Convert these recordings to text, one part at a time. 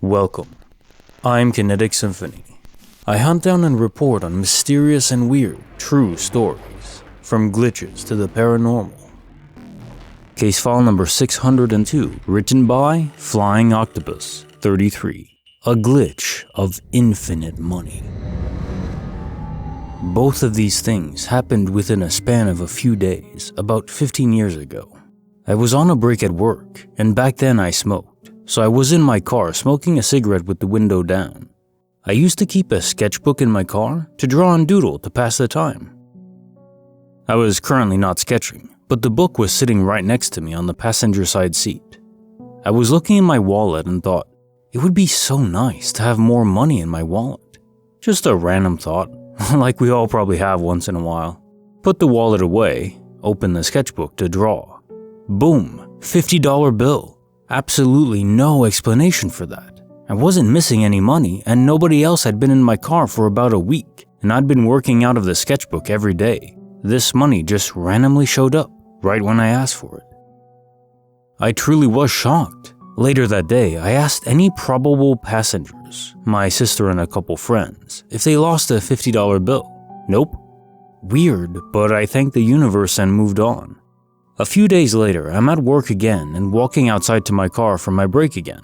Welcome. I'm Kinetic Symphony. I hunt down and report on mysterious and weird, true stories, from glitches to the paranormal. Case file number 602, written by Flying Octopus 33, a glitch of infinite money. Both of these things happened within a span of a few days, about 15 years ago. I was on a break at work, and back then I smoked. So I was in my car smoking a cigarette with the window down. I used to keep a sketchbook in my car to draw and doodle to pass the time. I was currently not sketching, but the book was sitting right next to me on the passenger side seat. I was looking in my wallet and thought, it would be so nice to have more money in my wallet. Just a random thought, like we all probably have once in a while. Put the wallet away, open the sketchbook to draw. Boom, $50 bill. Absolutely no explanation for that. I wasn't missing any money, and nobody else had been in my car for about a week, and I'd been working out of the sketchbook every day. This money just randomly showed up, right when I asked for it. I truly was shocked. Later that day, I asked any probable passengers, my sister and a couple friends, if they lost a $50 bill. Nope. Weird, but I thanked the universe and moved on. A few days later, I'm at work again and walking outside to my car for my break again.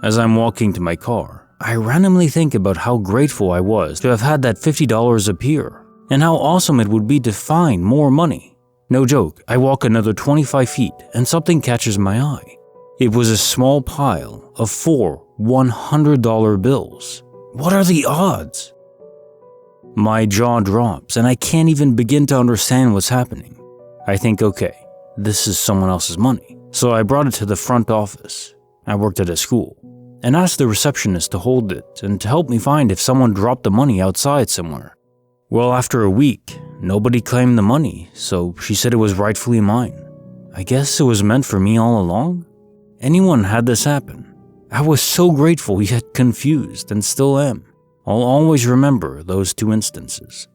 As I'm walking to my car, I randomly think about how grateful I was to have had that $50 appear, and how awesome it would be to find more money. No joke, I walk another 25 feet and something catches my eye. It was a small pile of 4 $100 bills. What are the odds? My jaw drops and I can't even begin to understand what's happening. I think, okay, this is someone else's money. So I brought it to the front office. I worked at a school, and asked the receptionist to hold it and to help me find if someone dropped the money outside somewhere. Well, after a week, nobody claimed the money, so she said it was rightfully mine. I guess it was meant for me all along? Anyone had this happen. I was so grateful yet confused, and still am. I'll always remember those two instances.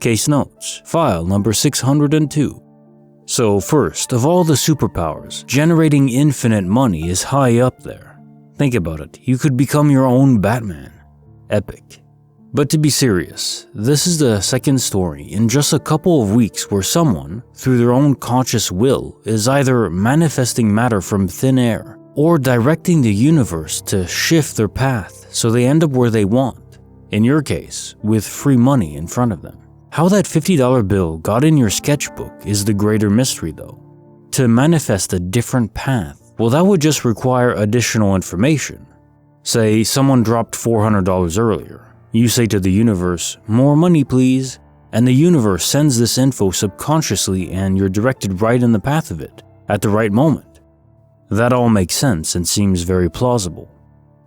Case notes, file number 602. So first, of all the superpowers, generating infinite money is high up there. Think about it, you could become your own Batman. Epic. But to be serious, this is the second story in just a couple of weeks where someone, through their own conscious will, is either manifesting matter from thin air or directing the universe to shift their path so they end up where they want. In your case, with free money in front of them. How that $50 bill got in your sketchbook is the greater mystery though. To manifest a different path, well, that would just require additional information. Say someone dropped $400 earlier. You say to the universe, more money please, and the universe sends this info subconsciously and you're directed right in the path of it, at the right moment. That all makes sense and seems very plausible.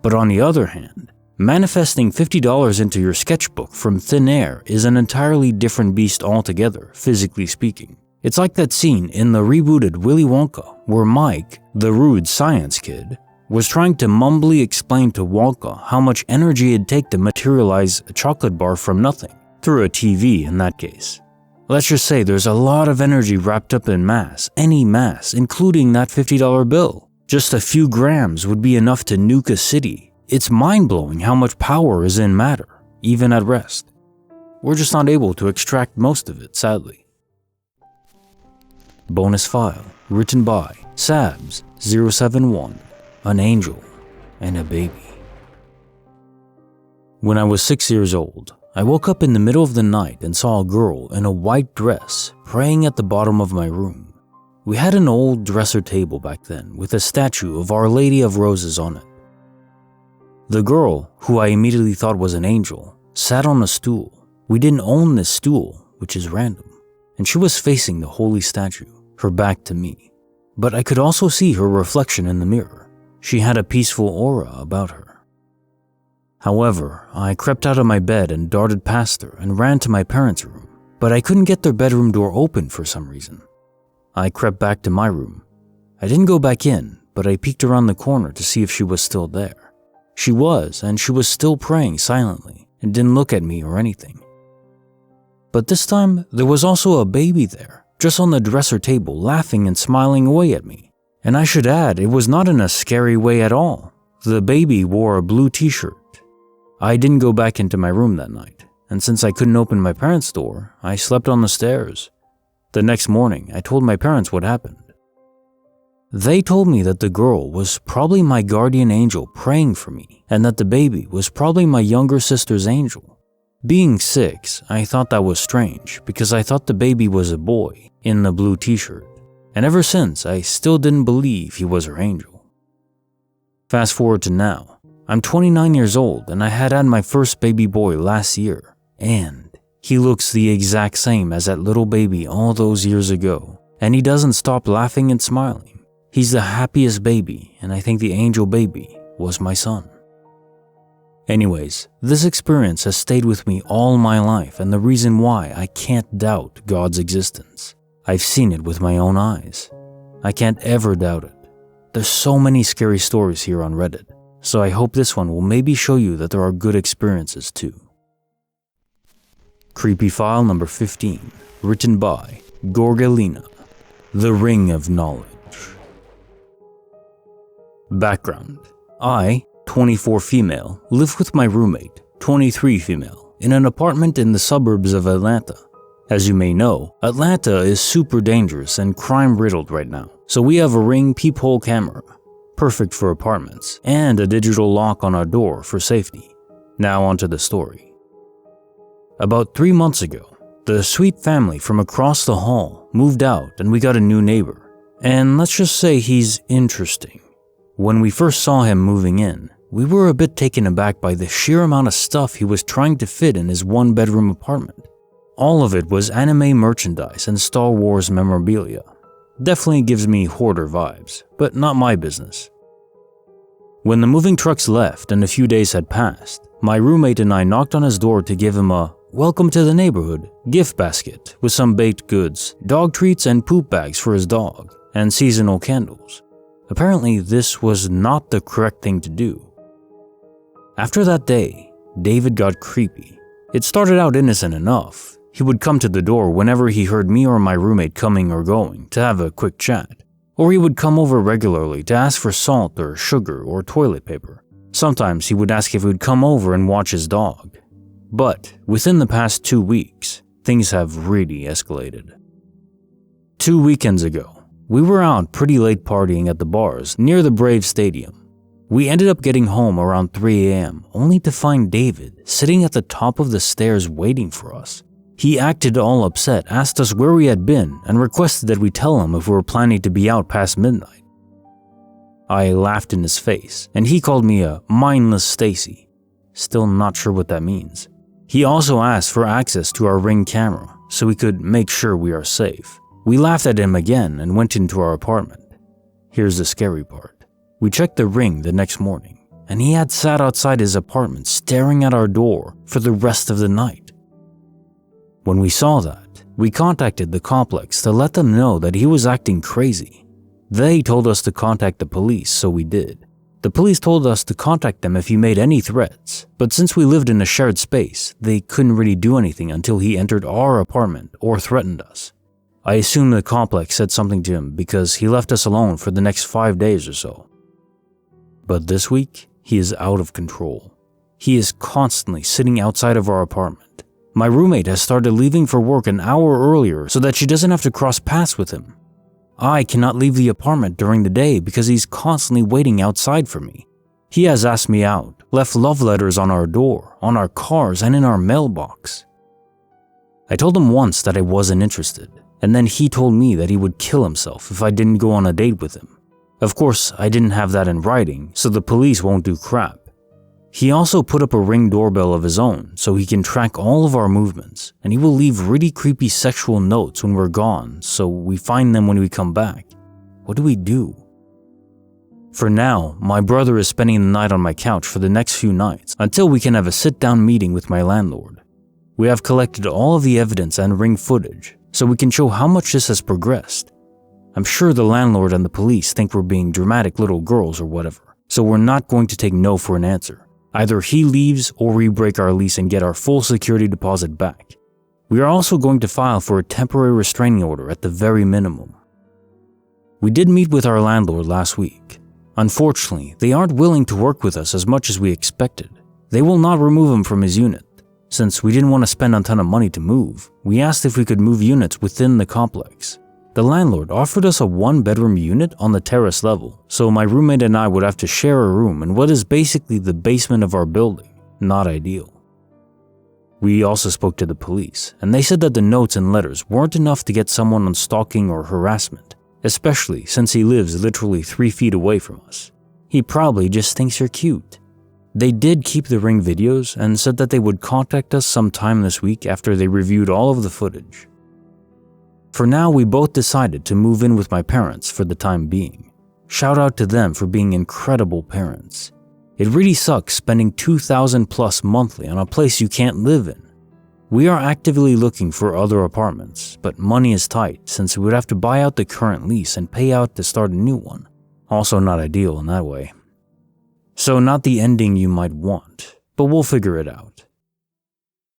But on the other hand, manifesting $50 into your sketchbook from thin air is an entirely different beast altogether, physically speaking. It's like that scene in the rebooted Willy Wonka where Mike, the rude science kid, was trying to mumbly explain to Wonka how much energy it'd take to materialize a chocolate bar from nothing, through a TV in that case. Let's just say there's a lot of energy wrapped up in mass, any mass, including that $50 bill. Just a few grams would be enough to nuke a city. It's mind-blowing how much power is in matter, even at rest. We're just not able to extract most of it, sadly. Bonus file, written by Sabs071, an angel and a baby. When I was 6 years old, I woke up in the middle of the night and saw a girl in a white dress praying at the bottom of my room. We had an old dresser table back then with a statue of Our Lady of Roses on it. The girl, who I immediately thought was an angel, sat on a stool. We didn't own this stool, which is random, and she was facing the holy statue, her back to me. But I could also see her reflection in the mirror. She had a peaceful aura about her. However, I crept out of my bed and darted past her and ran to my parents' room, but I couldn't get their bedroom door open for some reason. I crept back to my room. I didn't go back in, but I peeked around the corner to see if she was still there. She was, and she was still praying silently and didn't look at me or anything. But this time, there was also a baby there, just on the dresser table, laughing and smiling away at me. And I should add, it was not in a scary way at all. The baby wore a blue t-shirt. I didn't go back into my room that night, and since I couldn't open my parents' door, I slept on the stairs. The next morning, I told my parents what happened. They told me that the girl was probably my guardian angel praying for me, and that the baby was probably my younger sister's angel. Being 6, I thought that was strange because I thought the baby was a boy in the blue t-shirt, and ever since I still didn't believe he was her angel. Fast forward to now, I'm 29 years old and I had my first baby boy last year, and he looks the exact same as that little baby all those years ago, and he doesn't stop laughing and smiling. He's the happiest baby, and I think the angel baby was my son. Anyways, this experience has stayed with me all my life and the reason why I can't doubt God's existence. I've seen it with my own eyes. I can't ever doubt it. There's so many scary stories here on Reddit, so I hope this one will maybe show you that there are good experiences too. Creepy file number 15, written by Gorgelina, The Ring of Knowledge. Background: I, 24 female, live with my roommate, 23 female, in an apartment in the suburbs of Atlanta. As you may know, Atlanta is super dangerous and crime-riddled right now, so we have a Ring peephole camera, perfect for apartments, and a digital lock on our door for safety. Now onto the story. About 3 months ago, the sweet family from across the hall moved out and we got a new neighbor. And let's just say he's interesting. When we first saw him moving in, we were a bit taken aback by the sheer amount of stuff he was trying to fit in his one-bedroom apartment. All of it was anime merchandise and Star Wars memorabilia. Definitely gives me hoarder vibes, but not my business. When the moving trucks left and a few days had passed, my roommate and I knocked on his door to give him a "welcome to the neighborhood" gift basket with some baked goods, dog treats and poop bags for his dog, and seasonal candles. Apparently, this was not the correct thing to do. After that day, David got creepy. It started out innocent enough. He would come to the door whenever he heard me or my roommate coming or going to have a quick chat. Or he would come over regularly to ask for salt or sugar or toilet paper. Sometimes he would ask if we would come over and watch his dog. But within the past 2 weeks, things have really escalated. 2 weekends ago, we were out pretty late partying at the bars near the Braves Stadium. We ended up getting home around 3 a.m. only to find David sitting at the top of the stairs waiting for us. He acted all upset, asked us where we had been, and requested that we tell him if we were planning to be out past midnight. I laughed in his face, and he called me a mindless Stacy. Still not sure what that means. He also asked for access to our Ring camera so we could make sure we are safe. We laughed at him again and went into our apartment. Here's the scary part. We checked the Ring the next morning, and he had sat outside his apartment staring at our door for the rest of the night. When we saw that, we contacted the complex to let them know that he was acting crazy. They told us to contact the police, so we did. The police told us to contact them if he made any threats, but since we lived in a shared space, they couldn't really do anything until he entered our apartment or threatened us. I assume the complex said something to him because he left us alone for the next 5 days or so. But this week, he is out of control. He is constantly sitting outside of our apartment. My roommate has started leaving for work an hour earlier so that she doesn't have to cross paths with him. I cannot leave the apartment during the day because he's constantly waiting outside for me. He has asked me out, left love letters on our door, on our cars, and in our mailbox. I told him once that I wasn't interested, and then he told me that he would kill himself if I didn't go on a date with him. Of course, I didn't have that in writing, so the police won't do crap. He also put up a Ring doorbell of his own so he can track all of our movements, and he will leave really creepy sexual notes when we're gone, so we find them when we come back. What do we do? For now, my brother is spending the night on my couch for the next few nights until we can have a sit-down meeting with my landlord. We have collected all of the evidence and Ring footage, so we can show how much this has progressed. I'm sure the landlord and the police think we're being dramatic little girls or whatever, so we're not going to take no for an answer. Either he leaves or we break our lease and get our full security deposit back. We are also going to file for a temporary restraining order at the very minimum. We did meet with our landlord last week. Unfortunately, they aren't willing to work with us as much as we expected. They will not remove him from his unit. Since we didn't want to spend a ton of money to move, we asked if we could move units within the complex. The landlord offered us a 1-bedroom unit on the terrace level, so my roommate and I would have to share a room in what is basically the basement of our building. Not ideal. We also spoke to the police, and they said that the notes and letters weren't enough to get someone on stalking or harassment, especially since he lives literally 3 feet away from us. He probably just thinks you're cute. They did keep the Ring videos and said that they would contact us sometime this week after they reviewed all of the footage. For now, we both decided to move in with my parents for the time being. Shout out to them for being incredible parents. It really sucks spending $2,000 plus monthly on a place you can't live in. We are actively looking for other apartments, but money is tight since we would have to buy out the current lease and pay out to start a new one. Also not ideal in that way. So not the ending you might want, but we'll figure it out.